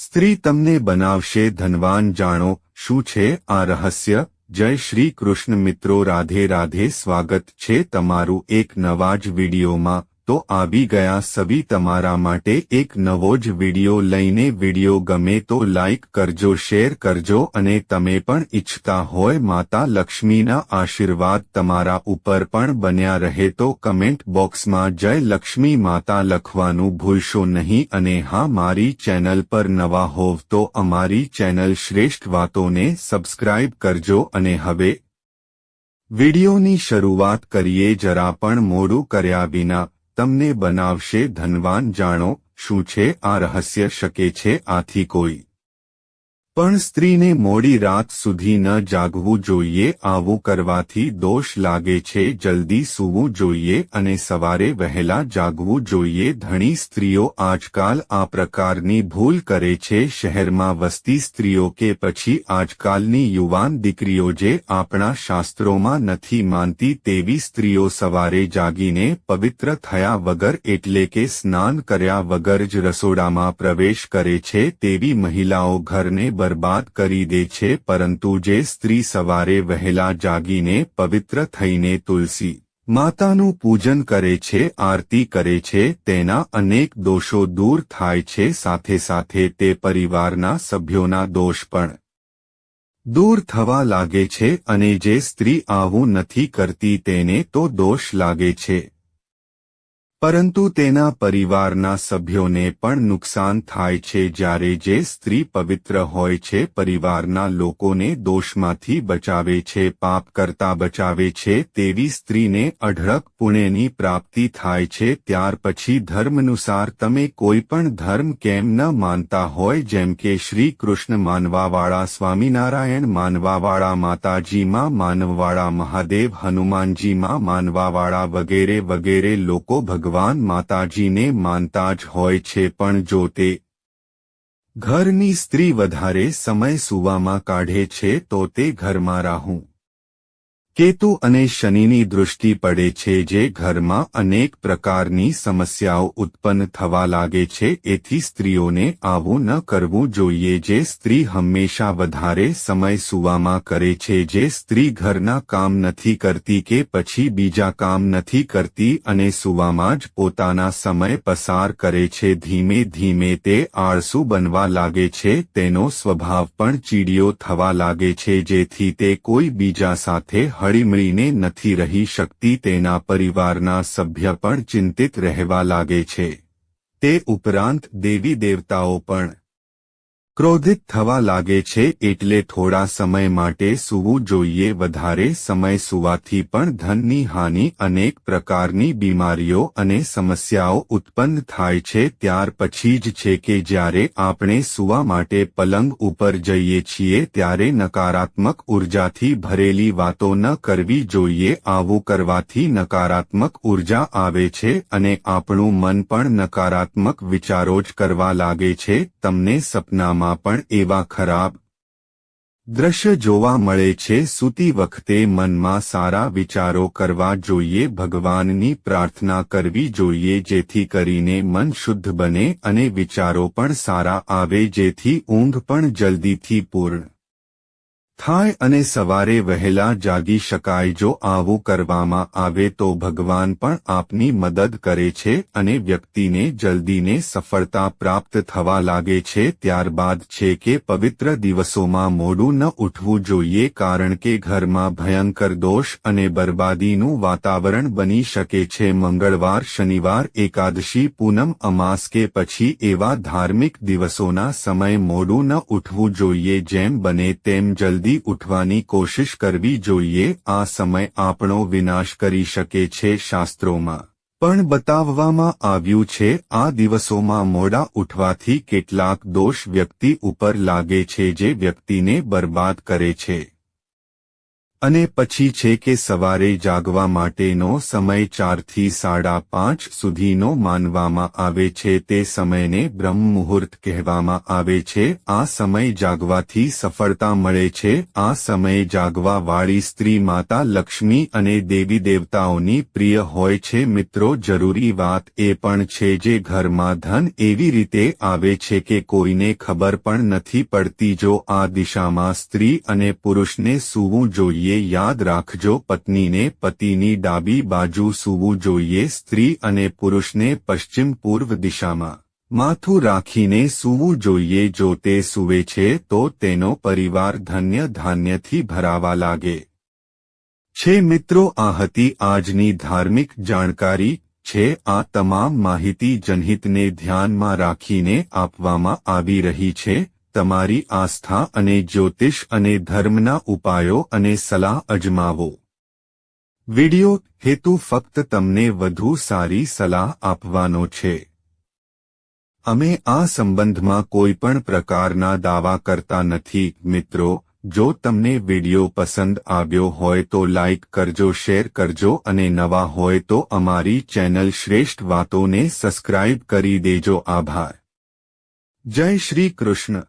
સ્ત્રી તમને બનાવશે ધનવાન, જાણો શું છે આ રહસ્ય। જય શ્રી કૃષ્ણ મિત્રો, રાધે રાધે। સ્વાગત છે તમારું એક નવા જ વિડીયોમાં। તો આવી ગયા સભી તમારા માટે એક નવો જ વિડીયો લઈને। વિડીયો ગમે તો લાઈક કરજો, શેર કરજો અને તમે પણ ઈચ્છતા હોય માતા લક્ષ્મીના આશીર્વાદ તમારા ઉપર પણ બન્યા રહે તો કમેન્ટ બોક્સમાં જય લક્ષ્મી માતા લખવાનું ભૂલશો નહીં। અને હા, મારી ચેનલ પર નવા હોવ તો અમારી ચેનલ શ્રેષ્ઠ વાતોને સબસ્ક્રાઇબ કરજો। અને હવે વિડીયોની શરૂઆત કરીએ। જરા પણ મોડું કર્યા વિના તમને બનાવશે ધનવાન, જાણો શું છે આ રહસ્ય। શકે છે આથી કોઈ પણ સ્ત્રીને મોડી રાત સુધી ન જાગવું જોઈએ। આવું કરવાથી દોષ લાગે છે। જલ્દી સૂવું જોઈએ અને સવારે વહેલા જાગવું જોઈએ। ઘણી સ્ત્રીઓ આજકાલ આ પ્રકારની ભૂલ કરે છે। શહેરમાં વસતી સ્ત્રીઓ કે પછી આજકાલની યુવાન દીકરીઓ જે આપણા શાસ્ત્રોમાં નથી માનતી તેવી સ્ત્રીઓ સવારે જાગીને પવિત્ર થયા વગર એટલે કે સ્નાન કર્યા વગર જ રસોડામાં પ્રવેશ કરે છે। તેવી મહિલાઓ ઘરને બરબાદ કરી દે છે। પરંતુ જે સ્ત્રી સવારે વહેલા જાગીને પવિત્ર થઈને તુલસી માતાનું પૂજન કરે છે, આરતી કરે છે, તેના અનેક દોષો દૂર થાય છે। સાથે સાથે તે પરિવારના સભ્યોના દોષ પણ દૂર થવા લાગે છે। અને જે સ્ત્રી આવું નથી કરતી તેને તો દોષ લાગે છે, પરંતુ તેના પરિવારના સભ્યોને પણ નુકસાન થાય છે। જ્યારે જે સ્ત્રી પવિત્ર હોય છે, પરિવારના લોકોને દોષમાંથી બચાવે છે, પાપ કરતા બચાવે છે, તેવી સ્ત્રીને અઢળક પુણ્યની પ્રાપ્તિ થાય છે। ત્યાર પછી ધર્માનુસાર તમે કોઈ પણ ધર્મ કેમ ન માનતા હોય, જેમ કે શ્રી કૃષ્ણ માનવાવાળા, સ્વામિનારાયણ માનવાવાળા, માતાજીમાં માનવવાળા, મહાદેવ હનુમાનજીમાં માનવાવાળા વગેરે વગેરે લોકો ભગવાન માતાજીને માનતા જ હોય છે। પણ જો તે ઘરની સ્ત્રી વધારે સમય સૂવામાં કાઢે છે તો તે ઘરમાં રાહુ, કેતુ અને શનિની દૃષ્ટિ પડે છે, જે ઘરમાં અનેક પ્રકારની સમસ્યાઓ ઉત્પન્ન થવા લાગે છે। એથી સ્ત્રીઓને આવું ન કરવું જોઈએ। જે સ્ત્રી હંમેશા વધારે સમય સૂવામાં કરે છે, જે સ્ત્રી ઘરના કામ નથી કરતી કે પછી બીજા કામ નથી કરતી અને સૂવામાં જ પોતાના સમય પસાર કરે છે, ધીમે ધીમે તે આળસુ બનવા લાગે છે। તેનો સ્વભાવ પણ ચીડિયો થવા લાગે છે, જેથી તે કોઈ બીજા સાથે હળીમળીને નથી રહી શકતી। તેના પરિવારના સભ્ય પણ ચિંતિત રહેવા લાગે છે। તે ઉપરાંત દેવી દેવતાઓ પણ ક્રોધિત થવા લાગે છે। એટલે થોડા સમય માટે સૂવું જોઈએ। વધારે સમય સૂવાથી પણ ધનની હાનિ, અનેક પ્રકારની બીમારીઓ અને સમસ્યાઓ ઉત્પન્ન થાય છે। ત્યાર પછી જ છે કે જ્યારે આપણે સૂવા માટે પલંગ ઉપર જઈએ છીએ ત્યારે નકારાત્મક ઉર્જાથી ભરેલી વાતો ન કરવી જોઈએ। આવું કરવાથી નકારાત્મક ઉર્જા આવે છે અને આપણું મન પણ નકારાત્મક વિચારો જ કરવા લાગે છે। તમને સપનામાં પણ એવા ખરાબ દ્રશ્ય જોવા મળે છે। સૂતી વખતે મનમાં સારા વિચારો કરવા જોઈએ, ભગવાનની પ્રાર્થના કરવી જોઈએ, જેથી કરીને મન શુદ્ધ બને અને વિચારો પણ સારા આવે, જેથી ઊંઘ પણ જલ્દીથી પૂર્ણ થાય અને સવારે વહેલા જાગી શકાય। જો આવું કરવામાં આવે તો ભગવાન પણ આપની મદદ કરે છે અને વ્યક્તિને જલ્દીને સફળતા પ્રાપ્ત થવા લાગે છે। ત્યારબાદ છે કે પવિત્ર દિવસોમાં મોડું ન ઉઠવું જોઈએ, કારણ કે ઘરમાં ભયંકર દોષ અને બરબાદીનું વાતાવરણ બની શકે છે। મંગળવાર, શનિવાર, એકાદશી, પૂનમ, અમાસ કે પછી એવા ધાર્મિક દિવસોના સમય મોડું ન ઉઠવું જોઈએ। જેમ બને તેમ જલ્દી ઉઠવાની કોશિશ કરવી જોઈએ। આ સમય આપણો વિનાશ કરી શકે છે। શાસ્ત્રોમાં પણ બતાવવામાં આવ્યું છે આ દિવસોમાં મોડા ઉઠવાથી કેટલાક દોષ વ્યક્તિ ઉપર લાગે છે, જે વ્યક્તિને બરબાદ કરે છે। અને પછી છે કે સવારે જાગવા માટેનો સમય 4 થી 5:30 સુધીનો માનવામાં આવે છે. તે સમયને બ્રહ્મ મુહૂર્ત કહેવામાં આવે છે. આ સમય જાગવાથી સફળતા મળે છે. આ સમય જાગવાવાળી સ્ત્રી માતા લક્ષ્મી અને દેવી દેવતાઓની પ્રિય હોય છે. મિત્રો, જરૂરી વાત એ પણ છે જે ઘરમાં ધન એવી રીતે આવે છે કે કોઈને ખબર પણ નથી પડતી. જો આ દિશામાં સ્ત્રી અને પુરુષને સૂવું જોઈએ. યાદ રાખજો, પત્નીને પતિની ડાબી બાજુ સૂવું જોઈએ. સ્ત્રી અને પુરુષને પશ્ચિમ પૂર્વ દિશામાં માથું રાખીને સૂવું જોઈએ. જો તે સૂવે છે તો તેનો પરિવાર ધન્ય ધાન્યથી ભરાવા લાગે છે. મિત્રો, આ હતી આજની ધાર્મિક જાણકારી છે. આ તમામ માહિતી જનહિતને ધ્યાનમાં રાખીને આપવામાં આવી રહી છે. તમારી આસ્થા અને જ્યોતિષ અને ધર્મના ઉપાયો અને સલાહ અજમાવો. વિડિયો હેતુ ફક્ત તમને વધુ સારી સલાહ આપવાનો છે. અમે આ સંબંધમાં કોઈ પણ પ્રકારના દાવા કરતા નથી. મિત્રો, જો તમને વિડિયો પસંદ આવ્યો હોય તો લાઇક કરજો, શેર કરજો અને નવા હોય તો અમારી ચેનલ શ્રેષ્ઠ વાતોને સબસ્ક્રાઇબ કરી દેજો. આભાર. જય શ્રી કૃષ્ણ.